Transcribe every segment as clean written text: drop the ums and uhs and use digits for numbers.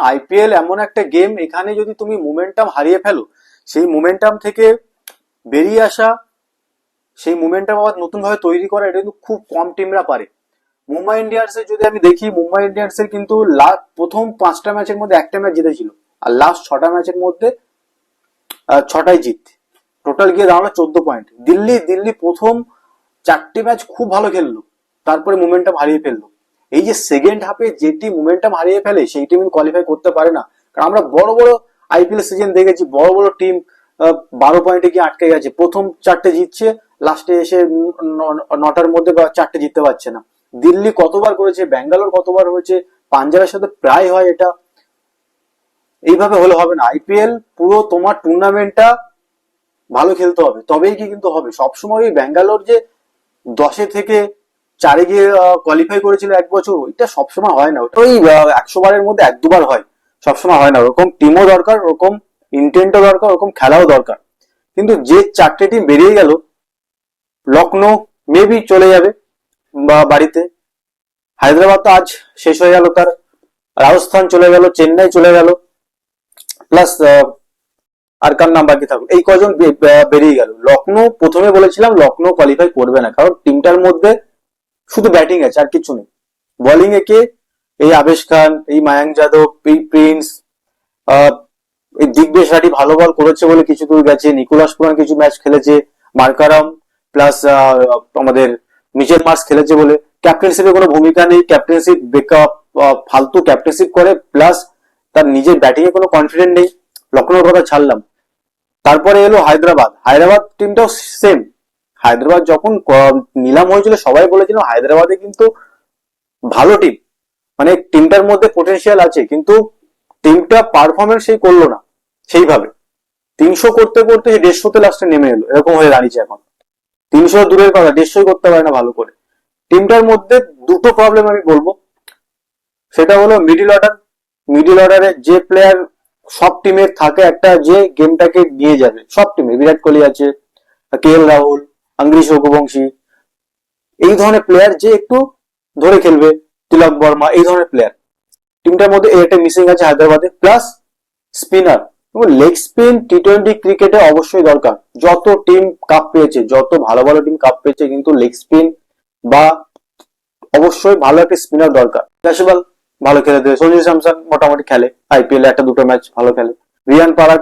IPL এমন একটা game, এখানে যদি তুমি মোমেন্টাম হারিয়ে ফেলো, সেই মোমেন্টাম থেকে বেরিয়ে আসা, সেই মোমেন্টাম আবার নতুন ভাবে তৈরি করা, এটা কিন্তু খুব কম টিমরা পারে। মুম্বাই ইন্ডিয়ান্সের যদি আমি দেখি, মুম্বাই ইন্ডিয়ান্সের কিন্তু প্রথম 5টা ম্যাচের মধ্যে একটা ম্যাচ জিতেছিল, আর লাস্ট 6টা ম্যাচের মধ্যে 6টাই জিত, টোটাল গিয়ে দাঁড়ালো 14 পয়েন্ট। দিল্লি প্রথম 4টে ম্যাচ খুব ভালো খেললো, তারপরে মোমেন্টাম হারিয়ে ফেললো। এই যে সেকেন্ড হাফে যে টিম মোমেন্টাম হারিয়ে ফেলে, সেই টিম কোয়ালিফাই করতে পারে না। কারণ আমরা বড় বড় আইপিএল সিজন দেখেছি, বড় বড় টিম 12 পয়েন্টে গিয়ে আটকে গেছে, প্রথম 4টে জিতছে, লাস্টে এসে 9টার মধ্যে 4টে জিততে পারছে না। দিল্লি কতবার করেছে, ব্যাঙ্গালোর কতবার হয়েছে, পাঞ্জাবের সাথে প্রায় হয় এটা। এইভাবে হলে হবে না। আইপিএল পুরো তোমার টুর্নামেন্টটা ভালো খেলতে হবে, তবেই কি কিন্তু হবে। সবসময় ব্যাঙ্গালোর যে 10 থেকে 4 গিয়ে কোয়ালিফাই করেছিল এক বছর, ওইটা সবসময় হয় না। ওটা ওই 100 বারের মধ্যে 1-2 বার হয়, সবসময় হয় না। ওরকম টিমও দরকার, ওরকম ইন্টেন্টও দরকার, ওরকম খেলাও দরকার। কিন্তু যে 4টে টিম বেরিয়ে গেল, লখনৌ মেবি চলে যাবে বা বাড়িতে, হায়দ্রাবাদ তো আজ শেষ হয়ে গেল তার, রাজস্থান চলে গেল, চেন্নাই চলে গেল, প্লাস আর কার নাম বাকি থাকলো, এই কজন বেরিয়ে গেল। লখনৌ প্রথমে বলেছিলাম লখনৌ কোয়ালিফাই করবে না, কারণ টিমটার মধ্যে শুধু ব্যাটিং আছে, আর কিছু নেই। বোলিং এ কে, এই আবেশ খান, এই মায়াঙ্ক যাদব, এই প্রিন্স, এই দিগ্বেশ রাঠি ভালো বল করেছে বলে কিছু দূর গেছে, নিকোলাস পুরান কিছু ম্যাচ খেলেছে, মার্কারাম প্লাস আমাদের মিচেল মার্স খেলেছে বলে। ক্যাপ্টেনশিপে কোনো ভূমিকা নেই, ক্যাপ্টেনশিপ বেকআপ, ফালতু ক্যাপ্টেনশিপ করে, প্লাস তার নিজের ব্যাটিং এ কোনো কনফিডেন্ট নেই। লখনৌর কথা ছাড়লাম, তারপরে এলো হায়দ্রাবাদ টিমটাও সেম। হায়দ্রাবাদ যখন নিলাম হয়েছিল, সবাই বলেছিল হায়দ্রাবাদে কিন্তু ভালো টিম, মানে টিমটার মধ্যে পোটেনশিয়াল আছে, কিন্তু টিমটা পারফরমেন্স সেই করলো না সেইভাবে। 300 করতে করতে 150তে লাস্টে নেমে এলো, এরকম হয়ে দাঁড়িয়েছে এখন। 300 দূরের কথা, 150 করতে পারে না ভালো করে। টিমটার মধ্যে দুটো প্রবলেম আমি বলবো, সেটা হলো মিডিল অর্ডারে যে প্লেয়ার সব টিমের থাকে, একটা যে গেমটাকে নিয়ে যাবে, সব টিমে বিরাট কোহলি আছে, KL রাহুল, আঙ্গিরিশ রঘুবংশী, এই ধরনের প্লেয়ার যে একটু ধরে খেলবে, তিলক বর্মা, এই ধরনের প্লেয়ার টিমটার মধ্যে এটা মিসিং আছে হায়দ্রাবাদে। প্লাস স্পিনার, লেগ স্পিন টি-20 ক্রিকেটে অবশ্যই দরকার। যত টিম কাপ পেয়েছে, যত ভালো ভালো টিম কাপ পেয়েছে, কিন্তু লেগ স্পিন বা অবশ্যই ভালো একটা স্পিনার দরকার। ক্যাশওয়াল ভালো খেলে দেবে, সঞ্জু স্যামসন মোটামুটি খেলে, আইপিএল একটা দুটো ম্যাচ ভালো খেলে, রিয়ান পারাগ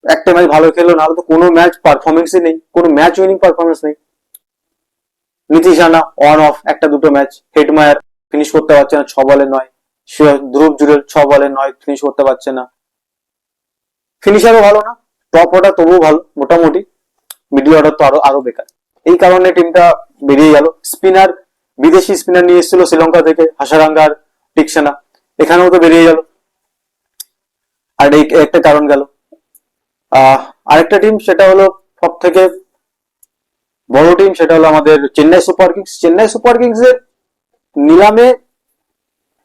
একটা ম্যাচ ভালো খেলো, নাহলে তো কোনো ম্যাচ পারফরমেন্সই নেই, কোনো ম্যাচ উইনিং পারফরমেন্স নেই। নীতিশ রানা অন অফ একটা দুটো ম্যাচ, হেডমায়ার ফিনিশ করতে পারছে না 6 বলে 9, ধ্রুব জুরেল 6 বলে 9 ফিনিশ করতে পারছে না। ফিনিশারও ভালো না, টপ অর্ডার তবুও ভালো মোটামুটি, মিডল অর্ডার তো আরো বেকার। এই কারণে টিমটা বেরিয়ে গেল। স্পিনার, বিদেশি স্পিনার নিয়ে এসেছিল শ্রীলঙ্কা থেকে, হাসারাঙ্গার, টিকছে না, এখানেও তো বেরিয়ে গেল। আর এই একটা কারণ গেল। আরেকটা টিম, সেটা হলো সব থেকে বড় টিম, সেটা হলো আমাদের Chennai super kings. Chennai super kings এর নিলামে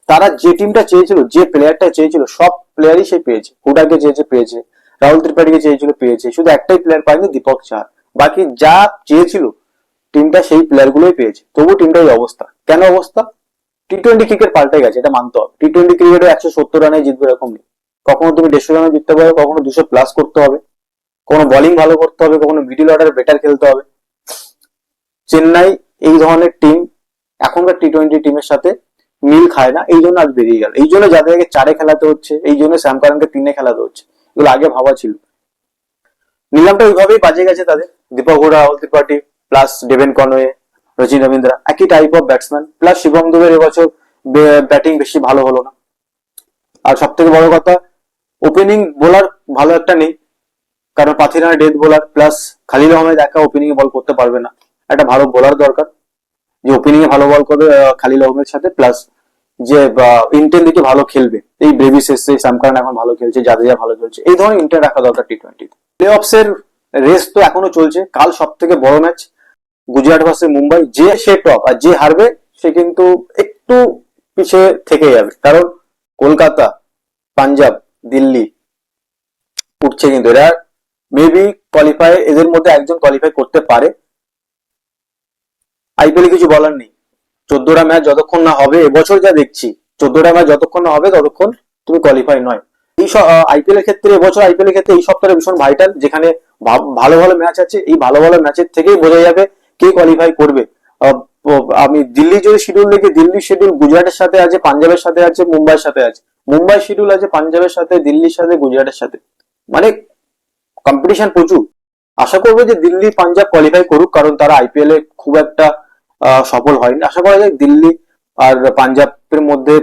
তারা যে টিমটা চেয়েছিল, যে প্লেয়ারটা চেয়েছিল, সব প্লেয়ারই সে পেয়েছে। হুডাকে চেয়েছে পেয়েছে, রাহুল ত্রিপাঠীকে চেয়েছিল পেয়েছে, শুধু একটাই প্লেয়ার পায়নি, দীপক চাহার। বাকি যা চেয়েছিল টিমটা সেই প্লেয়ার গুলোই পেয়েছে, তবু টিমটার এই অবস্থা। কেন অবস্থা? টি-20 ক্রিকেট পাল্টে গেছে, এটা মানতে হবে। টি-20 ক্রিকেটে 170 রানে জিতবে এরকম নেই, কখনো তুমি 150 রানে জিততে পারো, কখনো 200 প্লাস করতে হবে, কখনো বোলিং ভালো করতে হবে, কখনো মিডিল অর্ডার বেটার খেলতে হবে। চেন্নাই এই ধরনের টিম এখনকার টি-20 টিমের সাথে মিল খায় না, এই জন্য আজ বেরিয়ে গেল। এই জন্য যাদেরকে 4-এ খেলাতে হচ্ছে, এই জন্য শ্যাম কারণকে 3-এ খেলাতে হচ্ছে, এগুলো আগে ভাবা ছিল। নিলামটা ওইভাবেই বাজে গেছে তাদের। Deepak Hooda, Rahul Tripathi plus Devon Conway, Rachin Ravindra, একই type of batsman, plus Shivam দুবের এবছর ব্যাটিং বেশি ভালো হলো না। আর সব থেকে বড় কথা, ওপেনিং বোলার ভালো একটা নেই, কারণ Pathirana death bowler, plus Khalil Ahmed একা ওপেনিং এ বল করতে পারবে না, একটা ভালো বোলার দরকার যে ওপেনিং এ ভালো বল করবে খালিল আহমেদের সাথে, প্লাস যে ইন্টেন দিকে ভালো খেলবে। এই ব্রেভিস এসছে, সামকারান এখন ভালো খেলছে, জাদেজা ভালো খেলছে, এই ধরনের ইন্টেন রাখা দরকার টি-20। প্লে অফস এর রেস তো এখনো চলছে। কাল সব থেকে বড় ম্যাচ, গুজরাট ভার্সেস মুম্বাই। যে সে টপ, আর যে হারবে সে কিন্তু একটু পিছিয়ে থেকে যাবে, কারণ কলকাতা, পাঞ্জাব, দিল্লি উঠছে, কিন্তু এরা মেবি কোয়ালিফাই, এদের মধ্যে একজন কোয়ালিফাই করতে পারে। আইপিএলে কিছু বলার নেই। 14টা ম্যাচ যতক্ষণ না হবে, এবছর যা দেখছি, 14টা ম্যাচ যতক্ষণ না হবে ততক্ষণ তুমি কোয়ালিফাই নয়। এই আইপিএল এর ক্ষেত্রে, এবছর আইপিএল এর ক্ষেত্রে এই সপ্তাহে ভীষণ ভাইটাল, যেখানে ভালো ভালো ম্যাচ আছে। এই ভালো ভালো ম্যাচের থেকেই বোঝা যাবে কে কোয়ালিফাই করবে। আমি দিল্লি যদি শিডিউল দেখি, দিল্লির শিডিউল গুজরাটের সাথে আছে, পাঞ্জাবের সাথে আছে, মুম্বাইয়ের সাথে আছে। মুম্বাই শিডিউল আছে পাঞ্জাবের সাথে, দিল্লির সাথে, গুজরাটের সাথে। মানে কম্পিটিশন প্রচুর। আশা করবো যে দিল্লি পাঞ্জাব কোয়ালিফাই করুক, কারণ তারা আইপিএল এ খুব একটা সফল হয়নি। আশা করা যায় দিল্লি আর পাঞ্জাবের মধ্যে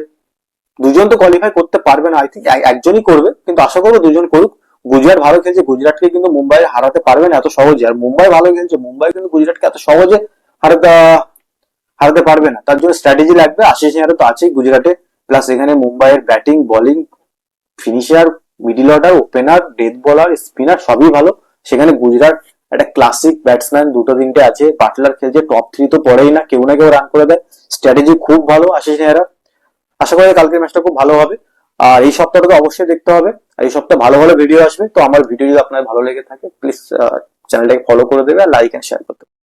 দুজন তো কোয়ালিফাই করতে পারবে না, আই থিঙ্ক একজনই করবে, কিন্তু আশা করবো দুজন করুক। গুজরাট ভালো খেলছে, গুজরাটকে কিন্তু মুম্বাই হারাতে পারবে না এত সহজে। আর মুম্বাই ভালো খেলছে, মুম্বাই কিন্তু গুজরাটকে এত সহজে হারাতে হারাতে পারবে না। তার জন্য স্ট্র্যাটেজি লাগবে। আশিস নেহরা তো আছেই গুজরাটে, প্লাস এখানে মুম্বাইয়ের batting, bowling, finisher, middle order, opener, death বলার, স্পিনার সবই ভালো। সেখানে গুজরাট একটা ক্লাসিক ব্যাটসম্যান দুটো তিনটে আছে, বাটলার খেলছে, টপ থ্রি তো পড়েই না কেউ রান করে দেয়। স্ট্র্যাটেজি খুব ভালো আশিস নেহরা। আশা করি কালকের ম্যাচটা খুব ভালো হবে। আর এই সপ্তাহটা তো অবশ্যই দেখতে হবে। আর এই সপ্তাহে ভালো ভালো ভিডিও আসবে। তো আমার ভিডিও যদি আপনার ভালো লেগে থাকে, প্লিজ চ্যানেলটাকে ফলো করে দেবে আর লাইক এন্ড শেয়ার করতে